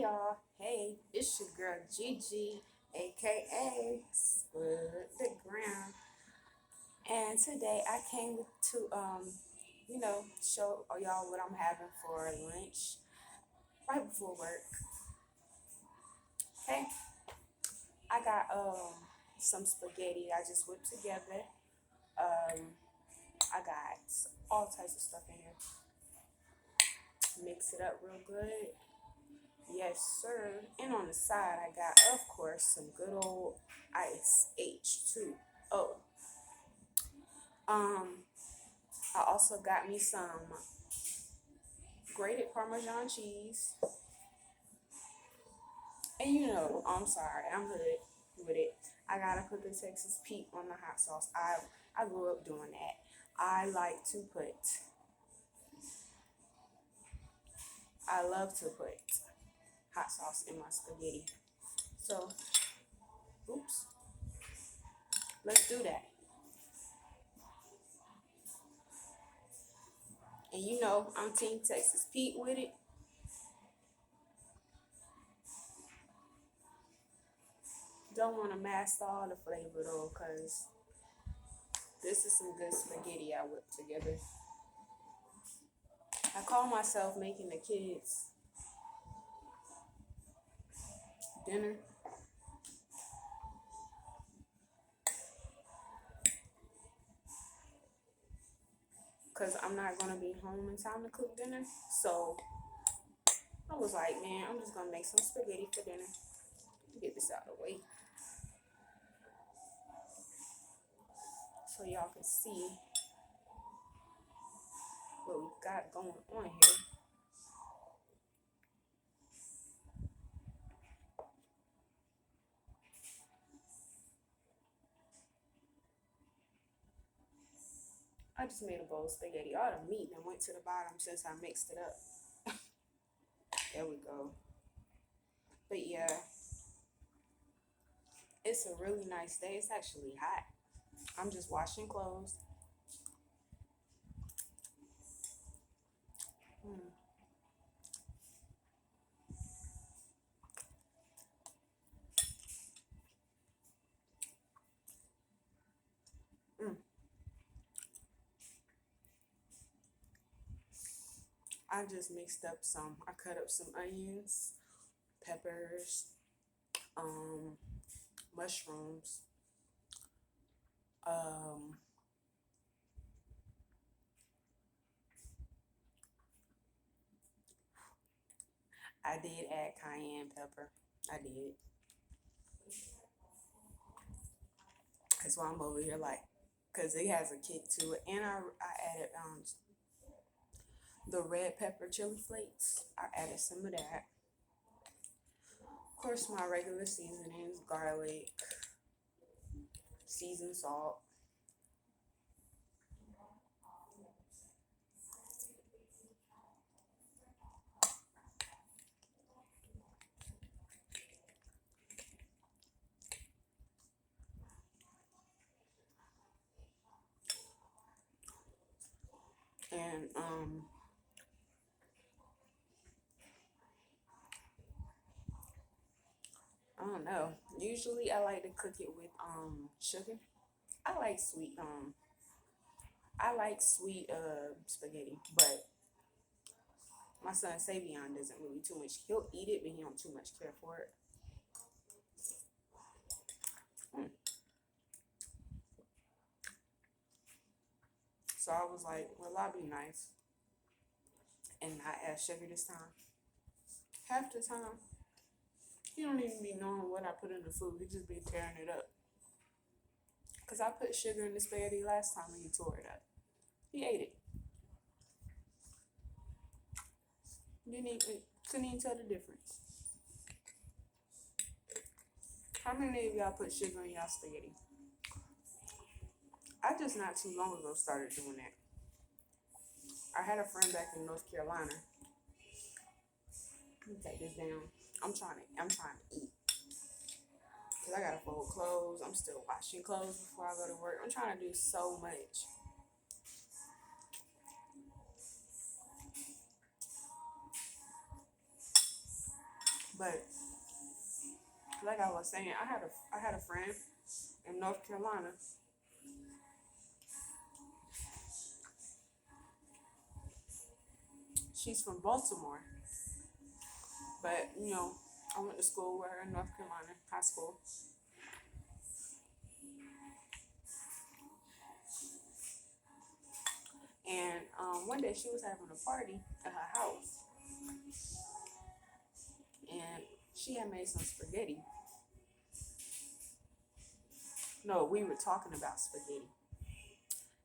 y'all. Hey, it's your girl Gigi, aka Spud the Ground. And today I came to show y'all what I'm having for lunch right before work. Okay. I got some spaghetti I just whipped together. Um I got all types of stuff in here. Mix it up real good. Yes, sir. And on the side, I got, of course, some good old ice H2O. Um, I also got me some grated Parmesan cheese. And I'm sorry, I'm hood with it. I gotta put the Texas Pete on the hot sauce. I grew up doing that. I love to put hot sauce in my spaghetti. So, oops, let's do that. And I'm Team Texas Pete with it. Don't want to mask all the flavor though, because this is some good spaghetti I whipped together. I call myself making the kids dinner because I'm not going to be home in time to cook dinner. So I was like, man, I'm just going to make some spaghetti for dinner. Get this out of the way so y'all can see what we got going on here. I just made a bowl of spaghetti. All the meat that went to the bottom since I mixed it up. There we go. But yeah, it's a really nice day. It's actually hot. I'm just washing clothes. Mm. Mm. I just mixed up some. I cut up some onions, peppers, um, mushrooms. Um, I did add cayenne pepper. I did. That's why I'm over here like, cause it has a kick to it. And I added the red pepper chili flakes. I added some of that. Of course, my regular seasonings: garlic, seasoned salt. And I don't know. Usually I like to cook it with sugar. I like sweet spaghetti, but my son Savion doesn't really too much. He'll eat it, but he don't too much care for it. Mm. So I was like, well, I'll be nice and not add sugar this time. Half the time, he don't even be knowing what I put in the food. He just be tearing it up. Cause I put sugar in the spaghetti last time and he tore it up. He ate it. Didn't even couldn't even tell the difference. How many of y'all put sugar in y'all spaghetti? I just not too long ago started doing that. I had a friend back in North Carolina. Let me take this down. I'm trying to eat. Cause I gotta fold clothes. I'm still washing clothes before I go to work. I'm trying to do so much. But like I was saying, I had a friend in North Carolina. She's from Baltimore, but I went to school with her in North Carolina, high school. And one day she was having a party at her house, and she had made some spaghetti. No, we were talking about spaghetti,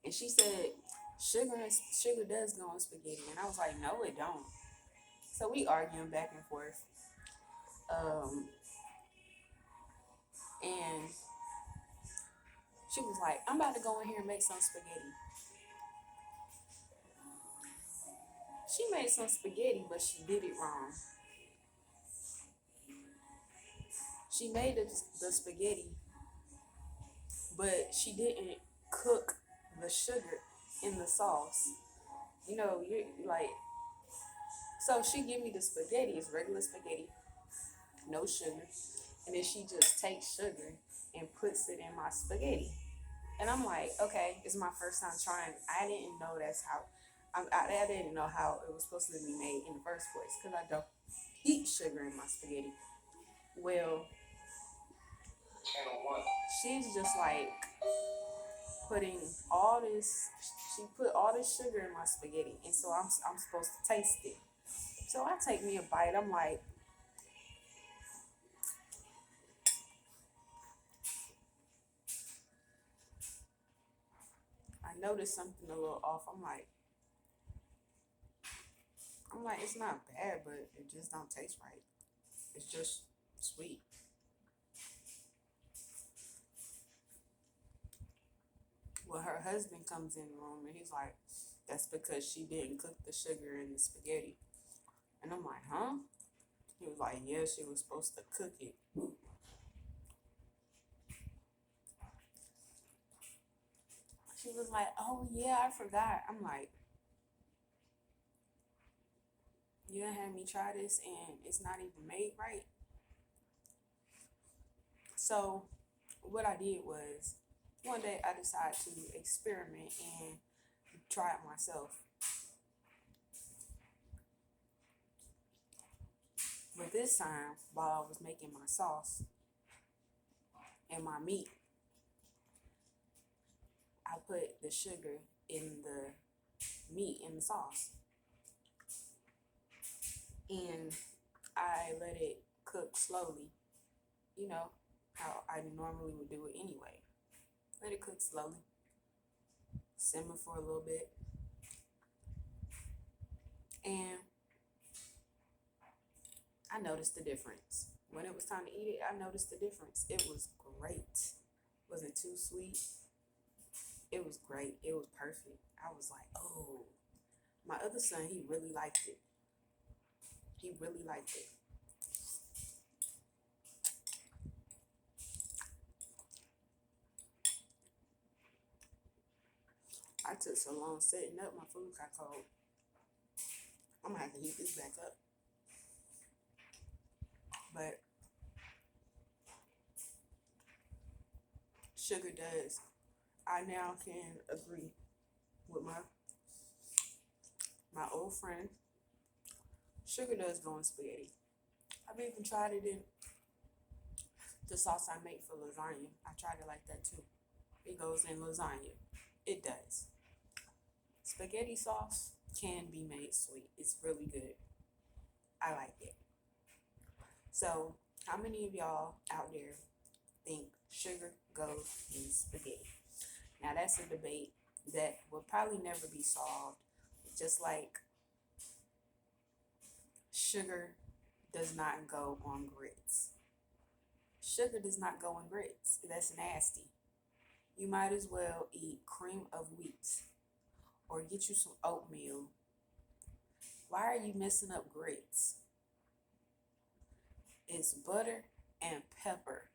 and she said sugar does go on spaghetti, and I was like, no, it don't. So we arguing back and forth, um, and she was like, I'm about to go in here and make some spaghetti. She made some spaghetti, but she did it wrong. She made the spaghetti, but she didn't cook the sugar in the sauce. You like, so she give me the spaghetti, it's regular spaghetti, no sugar, and then she just takes sugar and puts it in my spaghetti. And I'm like, okay, it's my first time trying. I didn't know that's how. I didn't know how it was supposed to be made in the first place because I don't eat sugar in my spaghetti. Well, she's just like putting all this. She put all this sugar in my spaghetti, and so I'm supposed to taste it. So I take me a bite. I'm like, I noticed something a little off. I'm like, it's not bad, but it just don't taste right. It's just sweet. Well, her husband comes in the room and he's like, that's because she didn't cook the sugar in the spaghetti. And I'm like, huh? He was like, yeah, she was supposed to cook it. She was like, oh yeah, I forgot. I'm like, you done had me try this and it's not even made right. So what I did was one day I decided to experiment and try it myself. But this time, while I was making my sauce and my meat, I put the sugar in the meat in the sauce. And I let it cook slowly, you know, how I normally would do it anyway. Let it cook slowly, simmer for a little bit. And I noticed the difference. When it was time to eat it, I noticed the difference. It was great. Wasn't too sweet. It was great. It was perfect. I was like, oh, my other son, he really liked it. He really liked it. I took so long setting up, my food got cold. I'm gonna have to heat this back up. But sugar does. I now can agree with my old friend. Sugar does go in spaghetti. I've even tried it in the sauce I make for lasagna. I tried it like that too. It goes in lasagna. It does. Spaghetti sauce can be made sweet. It's really good. I like it. So, how many of y'all out there think sugar goes in spaghetti? Now, that's a debate that will probably never be solved. Just like sugar does not go on grits. Sugar does not go on grits. That's nasty. You might as well eat cream of wheat or get you some oatmeal. Why are you messing up grits? It's butter and pepper.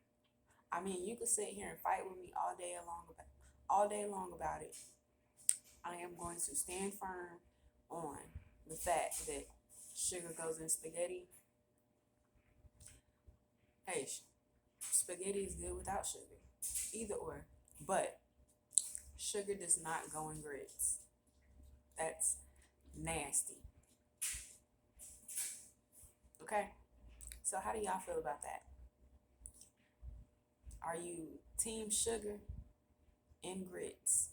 I mean, you could sit here and fight with me all day long about it. I am going to stand firm on the fact that sugar goes in spaghetti. Hey, spaghetti is good without sugar. Either or. But sugar does not go in grits. That's nasty. Okay? So how do y'all feel about that? Are you team sugar in grits?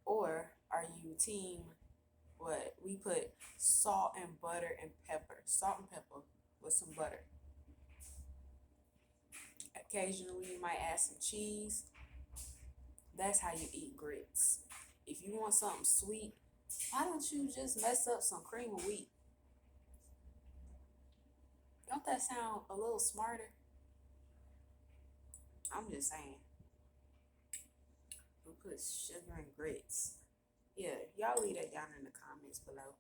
Or are you team what? We put salt and butter and pepper. Salt and pepper with some butter. Occasionally you might add some cheese. That's how you eat grits. If you want something sweet, why don't you just mess up some cream of wheat? Don't that sound a little smarter? I'm just saying. Who puts sugar in grits? Yeah, y'all leave that down in the comments below.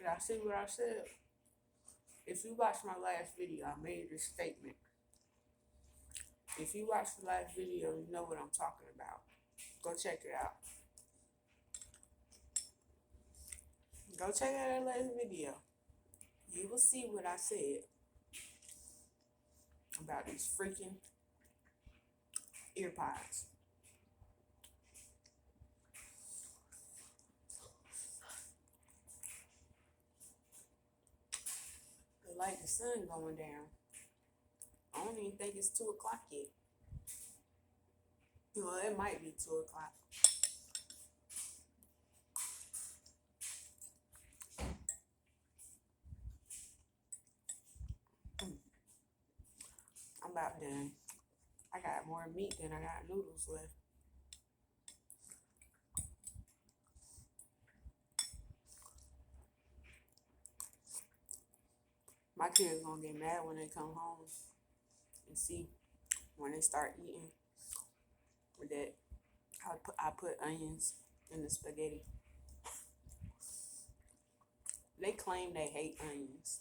Y'all see what I said? If you watched my last video, I made this statement. If you watched the last video, you know what I'm talking about. Go check it out. Go check out that last video. You will see what I said about these freaking ear pods. It's like the sun going down. I don't even think it's 2 o'clock yet. Well, it might be 2 o'clock. I'm about done. I got more meat than I got noodles left. My kids gonna get mad when they come home and see when they start eating that I put onions in the spaghetti. They claim they hate onions,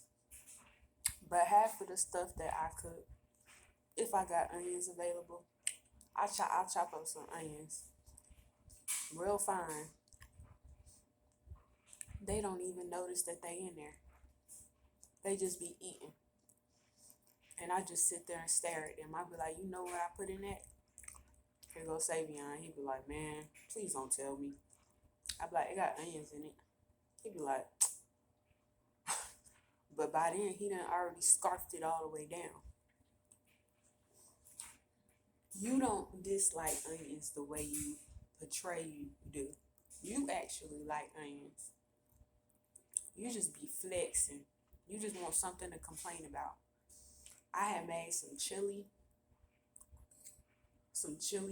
but half of the stuff that I cook, if I got onions available, I'll chop up some onions real fine. They don't even notice that they in there. They just be eating. And I just sit there and stare at them. I be like, you know what I put in that? Here goes Savion. He be like, man, please don't tell me. I be like, it got onions in it. He be like, but by then he done already scarfed it all the way down. You don't dislike onions the way you portray you do. You actually like onions. You just be flexing. You just want something to complain about. I had made some chili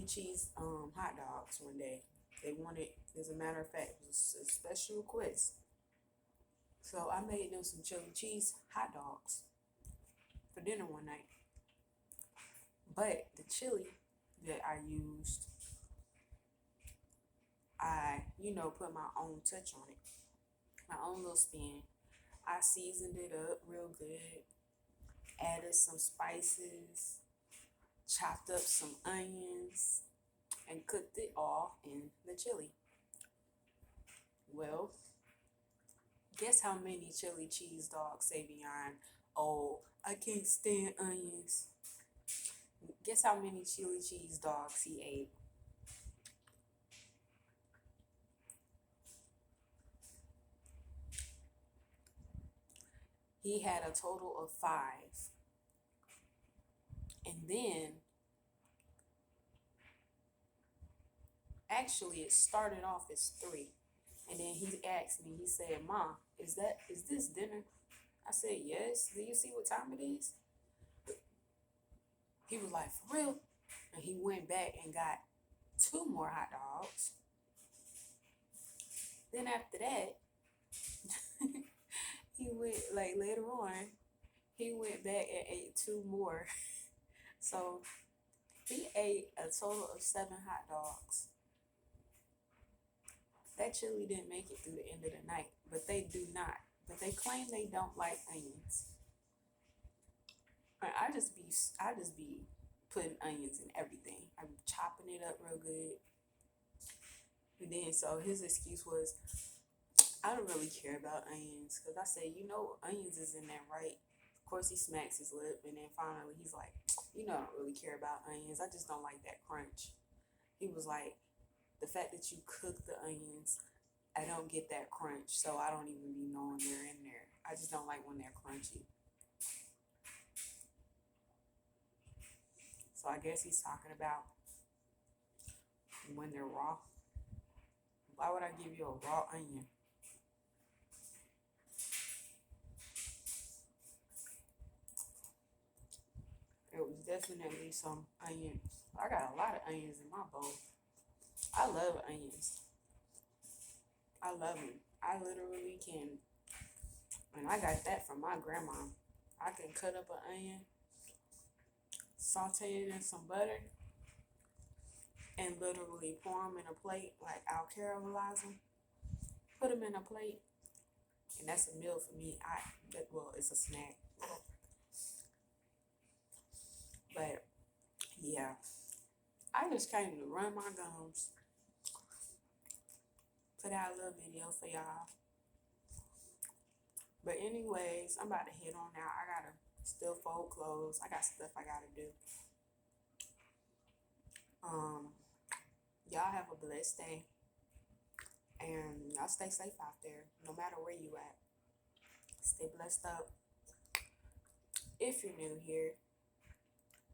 cheese hot dogs one day. They wanted, as a matter of fact, it was a special request. So I made them some chili cheese hot dogs for dinner one night. But the chili that I used, I, put my own touch on it. My own little spin. I seasoned it up real good. Added some spices. Chopped up some onions. And cooked it all in the chili. Well, guess how many chili cheese dogs Savion? Oh, I can't stand onions. Guess how many chili cheese dogs he ate? He had a total of 5. And then, actually it started off as 3. And then he asked me, he said, Mom, is this dinner? I said, yes. Do you see what time it is? He was like, for real? And he went back and got 2 more hot dogs. Then after that, he went, like later on, he went back and ate 2 more. So he ate a total of 7 hot dogs. That chili didn't make it through the end of the night, but they do not. But they claim they don't like onions. I just be putting onions in everything. I'm chopping it up real good. And then so his excuse was, I don't really care about onions because I say, onions is in there, right? Of course, he smacks his lip, and then finally he's like, I don't really care about onions. I just don't like that crunch. He was like, the fact that you cook the onions, I don't get that crunch, so I don't even be knowing they're in there. I just don't like when they're crunchy. So I guess he's talking about when they're raw. Why would I give you a raw onion? It was definitely some onions. I got a lot of onions in my bowl. I love onions. I love them. I literally can, and I got that from my grandma. I can cut up an onion, saute it in some butter, and literally pour them in a plate. Like I'll caramelize them, put them in a plate, and that's a meal for me. Well, it's a snack, but yeah, I just came to run my gums, put out a little video for y'all. But anyways, I'm about to head on out. I gotta still fold clothes. I got stuff I gotta do. Y'all have a blessed day, and y'all stay safe out there, no matter where you at. Stay blessed up. If you're new here,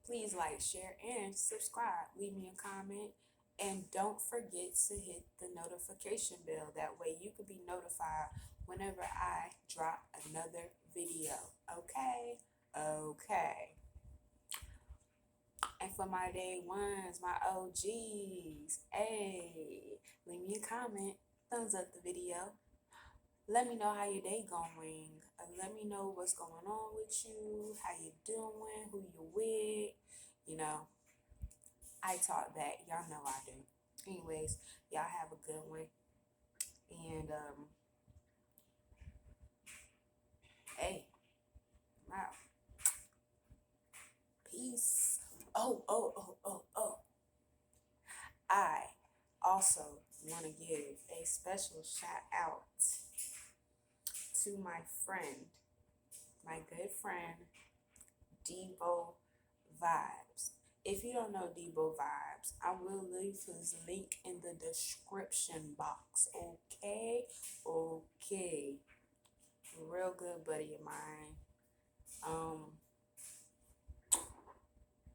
please like, share, and subscribe. Leave me a comment, and don't forget to hit the notification bell. That way you can be notified whenever I drop another video. Okay? Okay. And for my day ones, my OGs, hey, leave me a comment, thumbs up the video. Let me know how your day going. Let me know what's going on with you, how you doing, who you with. I talk back. Y'all know I do. Anyways, y'all have a good one. And hey, wow. Peace. Oh. I also want to give a special shout out to my friend, my good friend, Deboe Vibes. If you don't know Deboe Vibes, I will leave his link in the description box. Okay? Okay. Real good buddy of mine.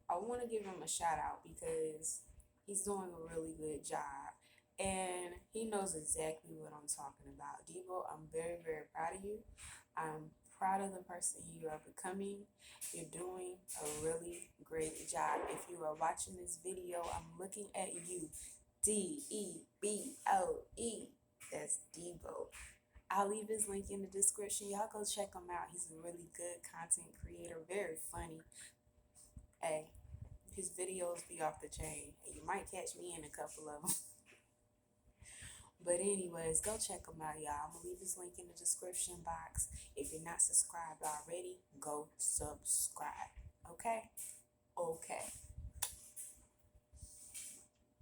I want to give him a shout out because he's doing a really good job. And he knows exactly what I'm talking about. Deboe, I'm very, very proud of you. I'm proud of the person you are becoming. You're doing a really great job. If you are watching this video, I'm looking at you. Deboe. That's Deboe. I'll leave his link in the description. Y'all go check him out. He's a really good content creator, very funny. Hey, his videos be off the chain. You might catch me in a couple of them. But anyways, go check him out, y'all. I'm going to leave his link in the description box. If you're not subscribed already, go subscribe. Okay? Okay.